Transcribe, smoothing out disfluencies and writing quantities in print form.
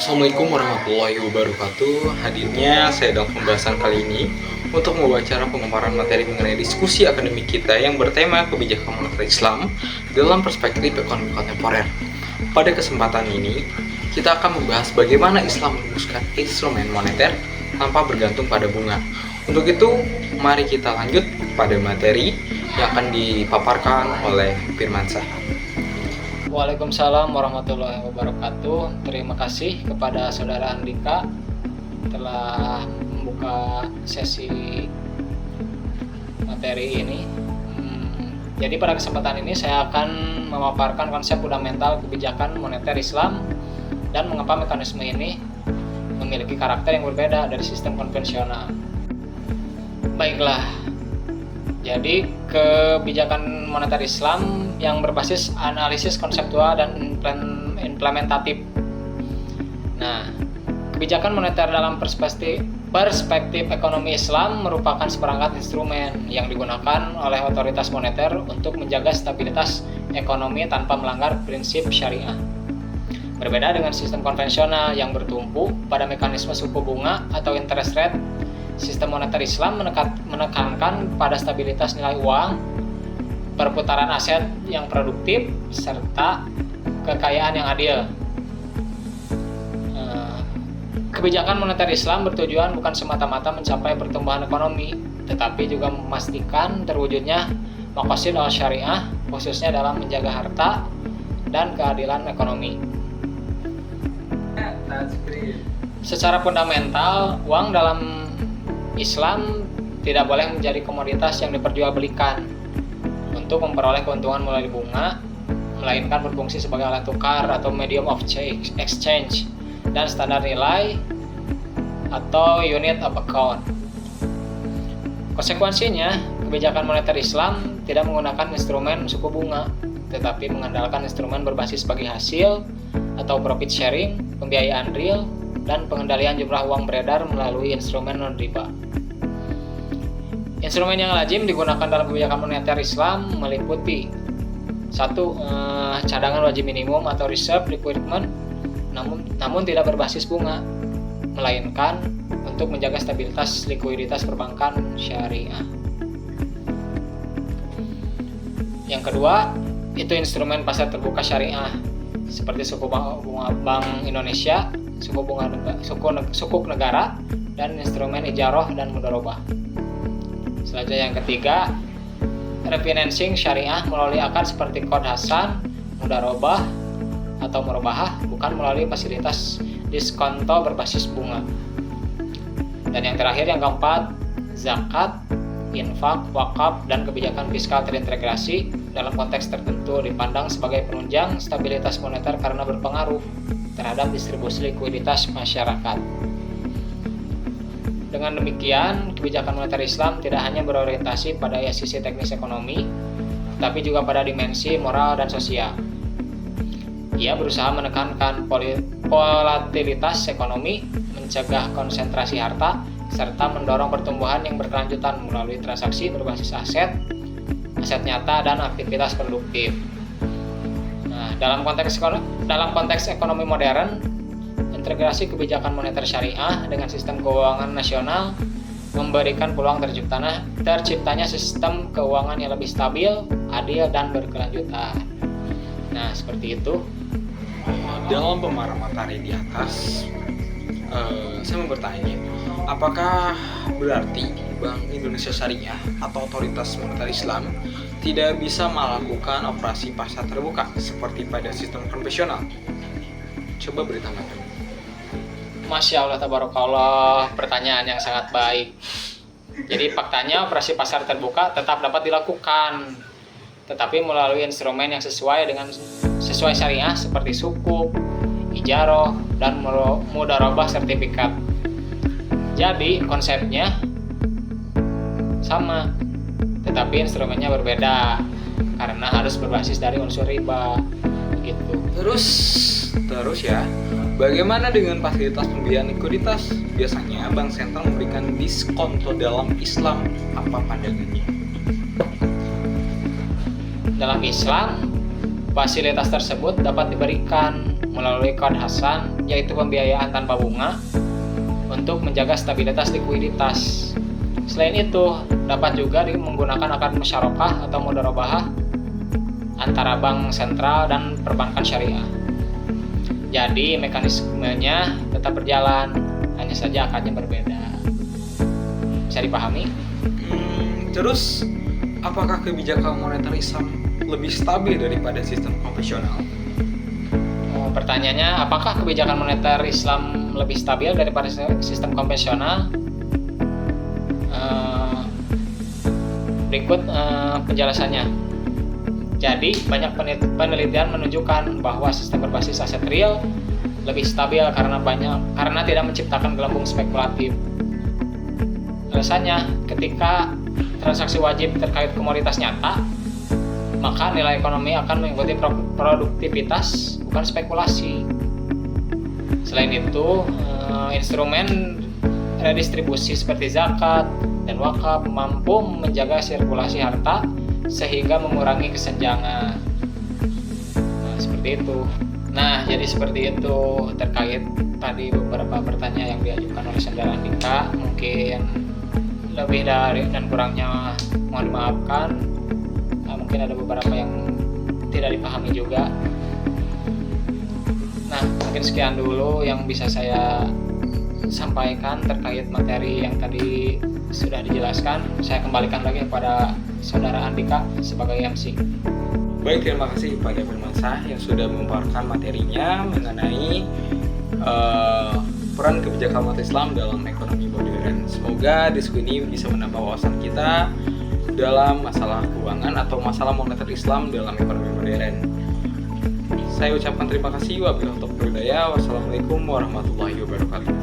Assalamualaikum warahmatullahi wabarakatuh. Hadirnya saya dalam pembahasan kali ini untuk membawa cara pemaparan materi mengenai diskusi akademik kita yang bertema kebijakan moneter Islam dalam perspektif ekonomi kontemporer. Pada kesempatan ini, kita akan membahas bagaimana Islam merumuskan instrumen moneter tanpa bergantung pada bunga. Untuk itu, mari kita lanjut pada materi yang akan dipaparkan oleh Firmansyah. Waalaikumsalam warahmatullahi wabarakatuh. Terima kasih kepada saudara Andika telah membuka sesi materi ini. Jadi pada kesempatan ini saya akan memaparkan konsep fundamental kebijakan moneter Islam dan mengapa mekanisme ini memiliki karakter yang berbeda dari sistem konvensional. Baiklah, jadi kebijakan moneter Islam yang berbasis analisis konseptual dan implementatif. Nah, kebijakan moneter dalam perspektif ekonomi Islam merupakan seperangkat instrumen yang digunakan oleh otoritas moneter untuk menjaga stabilitas ekonomi tanpa melanggar prinsip syariah. Berbeda dengan sistem konvensional yang bertumpu pada mekanisme suku bunga atau interest rate, sistem moneter Islam menekankan pada stabilitas nilai uang, perputaran aset yang produktif, serta kekayaan yang adil. Kebijakan moneter Islam bertujuan bukan semata-mata mencapai pertumbuhan ekonomi, tetapi juga memastikan terwujudnya maqasid al-syariah, khususnya dalam menjaga harta dan keadilan ekonomi. Secara fundamental, uang dalam Islam tidak boleh menjadi komoditas yang diperjualbelikan untuk memperoleh keuntungan melalui bunga, melainkan berfungsi sebagai alat tukar atau medium of exchange dan standar nilai atau unit of account. Konsekuensinya, kebijakan moneter Islam tidak menggunakan instrumen suku bunga, tetapi mengandalkan instrumen berbasis bagi hasil atau profit sharing, pembiayaan real, dan pengendalian jumlah uang beredar melalui instrumen non-riba. Instrumen yang lazim digunakan dalam kebijakan moneter Islam meliputi 1. Cadangan wajib minimum atau reserve requirement, namun tidak berbasis bunga, melainkan untuk menjaga stabilitas likuiditas perbankan syariah. Yang kedua, itu instrumen pasar terbuka syariah seperti suku bunga Bank Indonesia, sukuk negara, dan instrumen ijarah dan mudharabah. Selanjutnya yang ketiga, refinancing syariah melalui akad seperti Qard Hasan, mudharabah atau murabahah, bukan melalui fasilitas diskonto berbasis bunga. Dan yang terakhir, yang keempat, zakat, infak, wakaf, dan kebijakan fiskal terintegrasi dalam konteks tertentu dipandang sebagai penunjang stabilitas moneter karena berpengaruh terhadap distribusi likuiditas masyarakat. Dengan demikian, kebijakan moneter Islam tidak hanya berorientasi pada sisi teknis ekonomi, tapi juga pada dimensi moral dan sosial. Ia berusaha menekankan volatilitas ekonomi, mencegah konsentrasi harta, serta mendorong pertumbuhan yang berkelanjutan melalui transaksi berbasis aset nyata, dan aktivitas produktif. Nah, dalam konteks ekonomi modern, integrasi kebijakan moneter syariah dengan sistem keuangan nasional memberikan peluang terciptanya sistem keuangan yang lebih stabil, adil, dan berkelanjutan. Nah, seperti itu. Dalam pemaparan materi di atas, saya mau bertanya, apakah berarti Bank Indonesia Syariah atau otoritas moneter Islam tidak bisa melakukan operasi pasar terbuka seperti pada sistem konvensional? Coba beri tanggapan. Masya Allah, tabarakallah, pertanyaan yang sangat baik. Jadi faktanya operasi pasar terbuka tetap dapat dilakukan, tetapi melalui instrumen yang sesuai syariah seperti sukuk, ijarah, dan mudharabah sertifikat. Jadi konsepnya sama, tetapi instrumennya berbeda karena harus berbasis dari unsur riba, gitu. Terus ya, bagaimana dengan fasilitas pembiayaan likuiditas? Biasanya bank sentral memberikan diskonto dalam Islam. Apa pandangannya? Dalam Islam, fasilitas tersebut dapat diberikan melalui Qard Hasan, yaitu pembiayaan tanpa bunga untuk menjaga stabilitas likuiditas. Selain itu, dapat juga menggunakan akad musyarakah atau mudharabah antara bank sentral dan perbankan syariah. Jadi mekanismenya tetap berjalan, hanya saja akadnya berbeda. Bisa dipahami? Terus, apakah kebijakan moneter Islam lebih stabil daripada sistem konvensional? Pertanyaannya, apakah kebijakan moneter Islam lebih stabil daripada sistem konvensional? Berikut penjelasannya. Jadi, banyak penelitian menunjukkan bahwa sistem berbasis aset real lebih stabil karena tidak menciptakan gelembung spekulatif. Alasannya, ketika transaksi wajib terkait komoditas nyata, maka nilai ekonomi akan mengikuti produktivitas, bukan spekulasi. Selain itu, instrumen redistribusi seperti zakat dan wakaf mampu menjaga sirkulasi harta sehingga mengurangi kesenjangan. Seperti itu. Nah, jadi seperti itu terkait tadi beberapa pertanyaan yang diajukan oleh saudara Andika. Mungkin lebih dari dan kurangnya mohon dimaafkan. Mungkin ada beberapa yang tidak dipahami juga. Nah, mungkin sekian dulu yang bisa saya sampaikan terkait materi yang tadi sudah dijelaskan. Saya kembalikan lagi kepada saudara Andika sebagai MC. Baik, terima kasih Pak Firmansyah yang sudah memaparkan materinya mengenai peran kebijakan moneter Islam dalam ekonomi modern. Semoga diskusi ini bisa menambah wawasan kita dalam masalah keuangan atau masalah moneter Islam dalam ekonomi modern. Saya ucapkan terima kasih. Wabillahi taufiq wal hidayah. Wassalamualaikum warahmatullahi wabarakatuh.